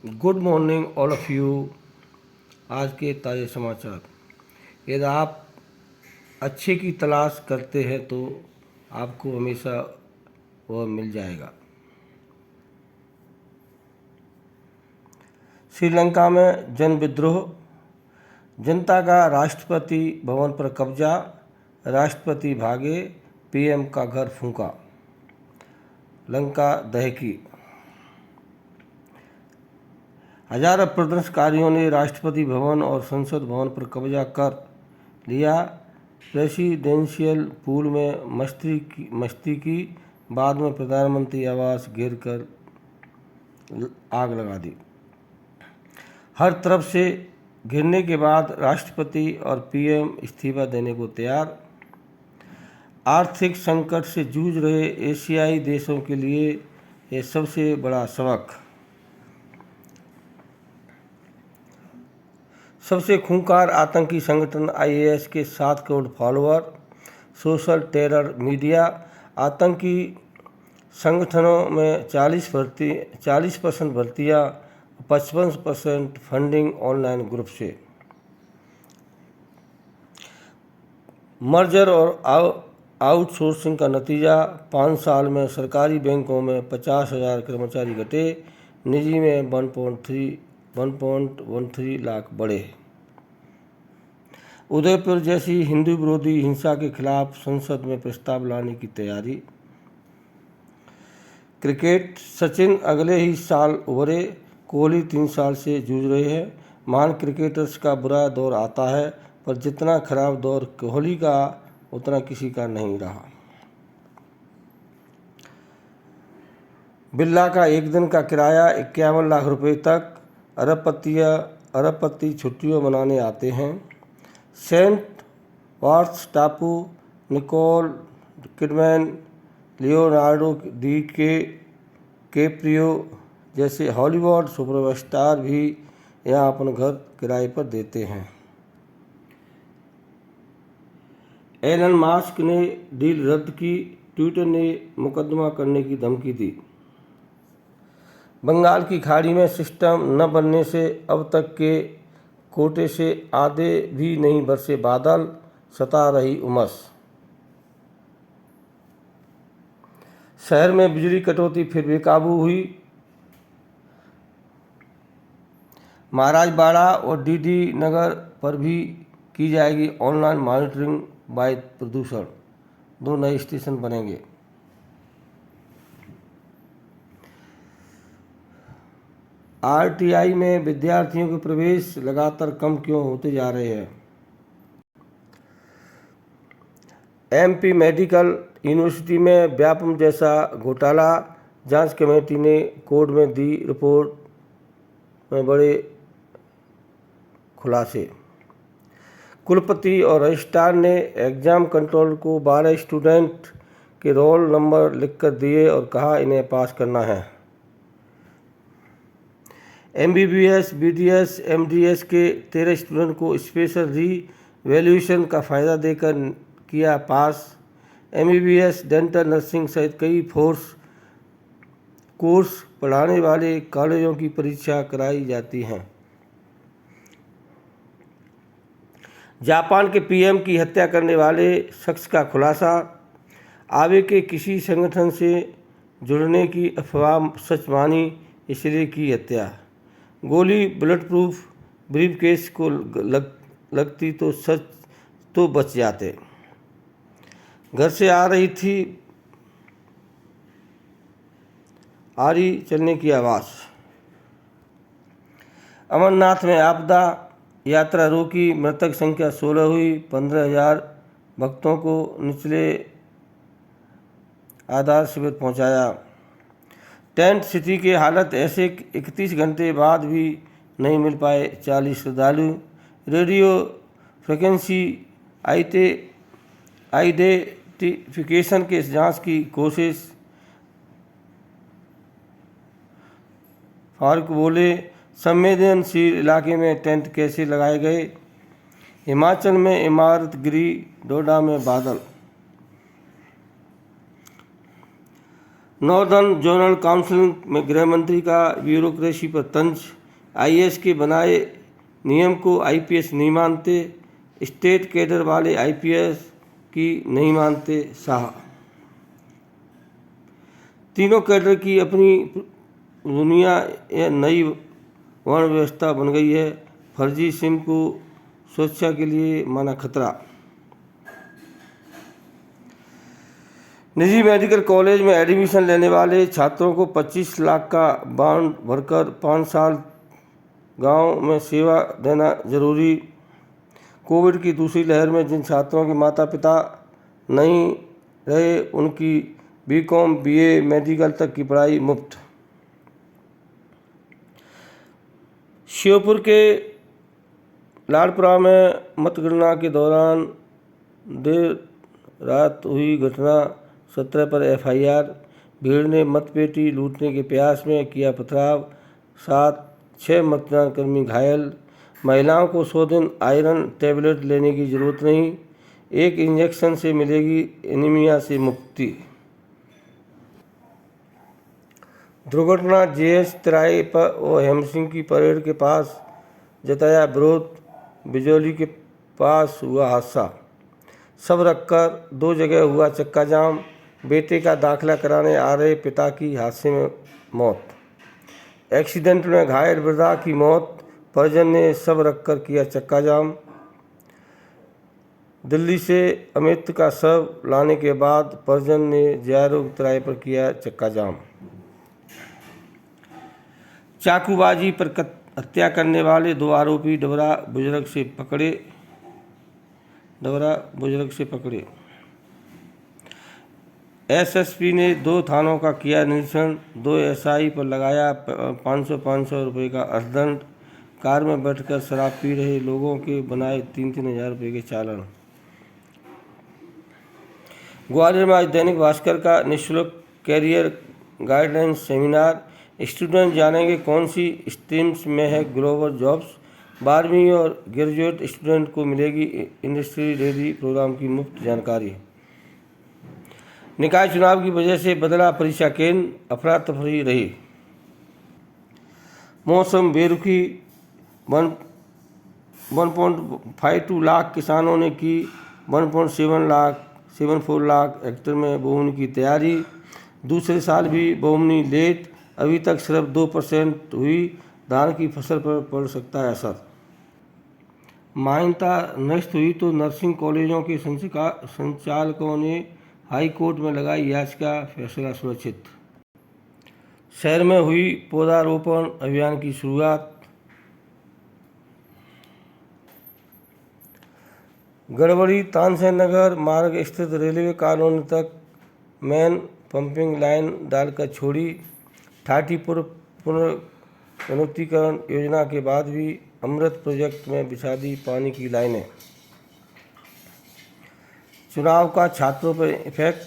Good morning all of you. आज के ताज़े समाचार। यदि आप अच्छे की तलाश करते हैं तो आपको हमेशा वह मिल जाएगा। श्रीलंका में जन विद्रोह, जनता का राष्ट्रपति भवन पर कब्जा, राष्ट्रपति भागे, पीएम का घर फूंका, लंका दहकी। हजारों प्रदर्शनकारियों ने राष्ट्रपति भवन और संसद भवन पर कब्जा कर लिया। प्रेसिडेंशियल पूल में मस्ती की। बाद में प्रधानमंत्री आवास घेर कर आग लगा दी। हर तरफ से घिरने के बाद राष्ट्रपति और पीएम इस्तीफा देने को तैयार। आर्थिक संकट से जूझ रहे एशियाई देशों के लिए यह सबसे बड़ा सबक। सबसे खूंखार आतंकी संगठन आईएस के 7 crore follower, social terror media. आतंकी संगठनों में 40% भर्तियाँ, 55% फंडिंग ऑनलाइन ग्रुप से। मर्जर और आउटसोर्सिंग का नतीजा, 5 साल में सरकारी बैंकों में 50,000 कर्मचारी घटे, निजी में 1.13 लाख बढ़े। उदयपुर जैसी हिंदू विरोधी हिंसा के खिलाफ संसद में प्रस्ताव लाने की तैयारी। क्रिकेट, सचिन अगले ही साल उभरे, कोहली 3 साल से जूझ रहे हैं। महान क्रिकेटर्स का बुरा दौर आता है, पर जितना खराब दौर कोहली का उतना किसी का नहीं रहा। बिरला का एक दिन का किराया 51 लाख रुपए तक। अरबपति छुट्टियों मनाने आते हैं। सेंट वार्थ टापू, Nicole Kidman, Leonardo D Caprio जैसे हॉलीवुड सुपरस्टार भी यहाँ अपना घर किराए पर देते हैं। एलन मास्क ने डील रद्द की, ट्विटर ने मुकदमा करने की धमकी दी। बंगाल की खाड़ी में सिस्टम न बनने से अब तक के कोटे से आधे भी नहीं बरसे बादल, सता रही उमस। शहर में बिजली कटौती फिर बेकाबू हुई। महाराजबाड़ा और डीडी नगर पर भी की जाएगी ऑनलाइन मॉनिटरिंग। वायु प्रदूषण, 2 नए स्टेशन बनेंगे। आरटीआई में विद्यार्थियों के प्रवेश लगातार कम क्यों होते जा रहे हैं? एमपी मेडिकल यूनिवर्सिटी में व्यापम जैसा घोटाला, जांच कमेटी ने कोर्ट में दी रिपोर्ट में बड़े खुलासे। कुलपति और रजिस्ट्रार ने एग्जाम कंट्रोल को 12 स्टूडेंट के रोल नंबर लिखकर दिए और कहा इन्हें पास करना है। एमबीबीएस, बीडीएस, एमडीएस के 13 स्टूडेंट को स्पेशल री-वैल्यूएशन का फ़ायदा देकर किया पास। एमबीबीएस, डेंटल, नर्सिंग सहित कई कोर्स पढ़ाने वाले कॉलेजों की परीक्षा कराई जाती हैं। जापान के पीएम की हत्या करने वाले शख्स का खुलासा, आवे के किसी संगठन से जुड़ने की अफवाह सच मानी, इसलिए की हत्या। गोली बुलेट प्रूफ ब्रीफकेस को लगती तो सच तो बच जाते। घर से आ रही चलने की आवाज़। अमरनाथ में आपदा, यात्रा रोकी, मृतक संख्या 16 हुई। 15,000 भक्तों को निचले आधार शिविर पहुंचाया। टेंट सिटी की हालत ऐसे 31 घंटे बाद भी नहीं मिल पाए 40 श्रद्धालु। रेडियो फ्रिक्वेंसी आइडेंटिफिकेशन के जांच की कोशिश। फारूक बोले, संवेदनशील इलाके में टेंट कैसे लगाए गए? हिमाचल में इमारत गिरी, डोडा में बादल। नॉर्दर्न जोनल काउंसिल में गृह मंत्री का ब्यूरोक्रेसी पर तंज, आईएएस के बनाए नियम को आईपीएस नहीं मानते, स्टेट कैडर वाले आईपीएस की नहीं मानते शाह। तीनों कैडर की अपनी दुनिया या नई वर्ण व्यवस्था बन गई है। फर्जी सिम को सुरक्षा के लिए माना खतरा। निजी मेडिकल कॉलेज में एडमिशन लेने वाले छात्रों को 25 लाख का बॉन्ड भरकर 5 साल गांव में सेवा देना जरूरी। कोविड की दूसरी लहर में जिन छात्रों के माता पिता नहीं रहे उनकी बीकॉम बीए मेडिकल तक की पढ़ाई मुफ्त। श्योपुर के लाड़पुरा में मतगणना के दौरान देर रात हुई घटना, 17 पर एफआईआर। भीड़ ने मतपेटी लूटने के प्रयास में किया पथराव, 6 मतदान कर्मी घायल। महिलाओं को 100 दिन आयरन टैबलेट लेने की जरूरत नहीं, 1 इंजेक्शन से मिलेगी एनीमिया से मुक्ति। दुर्घटना जेएस तिराहे पर और हेमसिंह की परेड के पास, जताया विरोध। बिजौली के पास हुआ हादसा, सब रखकर 2 जगह हुआ चक्का जाम। बेटे का दाखिला कराने आ रहे पिता की हादसे में मौत। एक्सीडेंट में घायल वृद्धा की मौत, परिजन ने सब रखकर किया चक्का जाम। दिल्ली से अमित का शव लाने के बाद परिजन ने जियारोग तिराहे पर किया चक्का जाम। चाकूबाजी पर हत्या करने वाले 2 आरोपी डबरा बुजुर्ग से पकड़े। एसएसपी ने 2 थानों का किया निरीक्षण, 2 एसआई पर लगाया 500 रुपये का अर्थदंड। कार में बैठकर शराब पी रहे लोगों के बनाए 3-3 हज़ार रुपये के चालान। ग्वालियर में आज दैनिक भास्कर का निःशुल्क कैरियर गाइडेंस सेमिनार। स्टूडेंट जानेंगे कौन सी स्ट्रीम्स में है ग्लोबल जॉब्स। 12वीं और ग्रेजुएट स्टूडेंट को मिलेगी इंडस्ट्री रेडी प्रोग्राम की मुफ्त जानकारी। निकाय चुनाव की वजह से बदला परीक्षा केंद्र, अफरा तफरी रही। मौसम बेरुखी, 1.52 लाख किसानों ने की 1.74 लाख हेक्टेयर में बोवनी की तैयारी। दूसरे साल भी बोवनी लेट, अभी तक सिर्फ 2% हुई। धान की फसल पर पड़ सकता है असर। मान्यता नष्ट हुई तो नर्सिंग कॉलेजों के संचालकों ने हाई कोर्ट में लगाई याचिका, फैसला सुरक्षित। शहर में हुई पौधारोपण अभियान की शुरुआत। गड़बड़ी, तानसेन नगर मार्ग स्थित रेलवे कॉलोनी तक मेन पंपिंग लाइन डालकर छोड़ी। ठाटीपुर पुनरुत्थीकरण योजना के बाद भी अमृत प्रोजेक्ट में बिछा दी पानी की लाइनें। चुनाव का छात्रों पर इफेक्ट,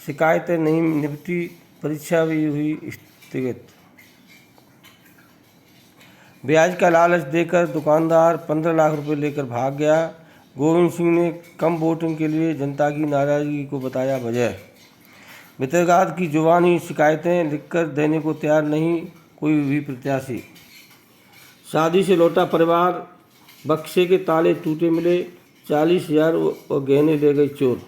शिकायतें नहीं निपटी, परीक्षा भी हुई स्थगित। ब्याज का लालच देकर दुकानदार 15 लाख रुपए लेकर भाग गया। गोविंद सिंह ने कम वोटिंग के लिए जनता की नाराजगी को बताया वजह। वितरगात की जुबानी शिकायतें लिखकर देने को तैयार नहीं कोई भी प्रत्याशी। शादी से लौटा परिवार, बक्से के ताले टूटे मिले, 40,000 और गहने ले गए चोर।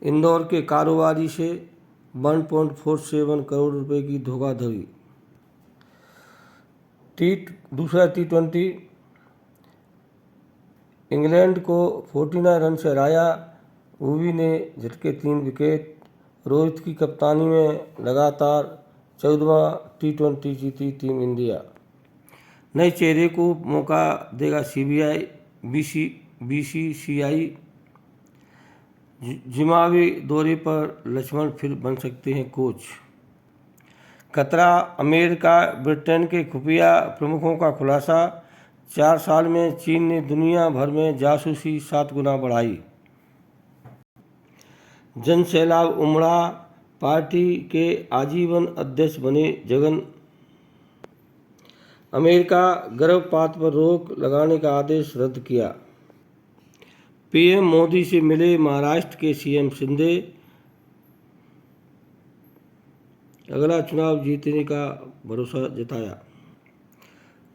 इंदौर के कारोबारी से 1.47 करोड़ रुपए की धोखाधड़ी। दूसरा T20 इंग्लैंड को 49 रन से हराया, भुवी ने झटके 3 विकेट। रोहित की कप्तानी में लगातार 14वां T20 जीती टीम इंडिया। नए चेहरे को मौका देगा बीसीसीआई। जिम्बाब्वे दौरे पर लक्ष्मण फिर बन सकते हैं कोच। खतरा, अमेरिका ब्रिटेन के खुफिया प्रमुखों का खुलासा। 4 साल में चीन ने दुनिया भर में जासूसी 7 गुना बढ़ाई। जन सैलाब उमड़ा, पार्टी के आजीवन अध्यक्ष बने जगन। अमेरिका गर्भपात पर रोक लगाने का आदेश रद्द किया। पीएम मोदी से मिले महाराष्ट्र के सीएम शिंदे। अगला चुनाव जीतने का भरोसा जताया।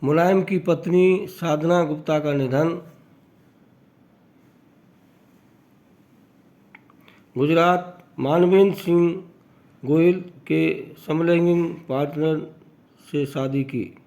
मुलायम की पत्नी साधना गुप्ता का निधन। गुजरात, मानवेंद्र सिंह गोयल के समलैंगिक पार्टनर से शादी की।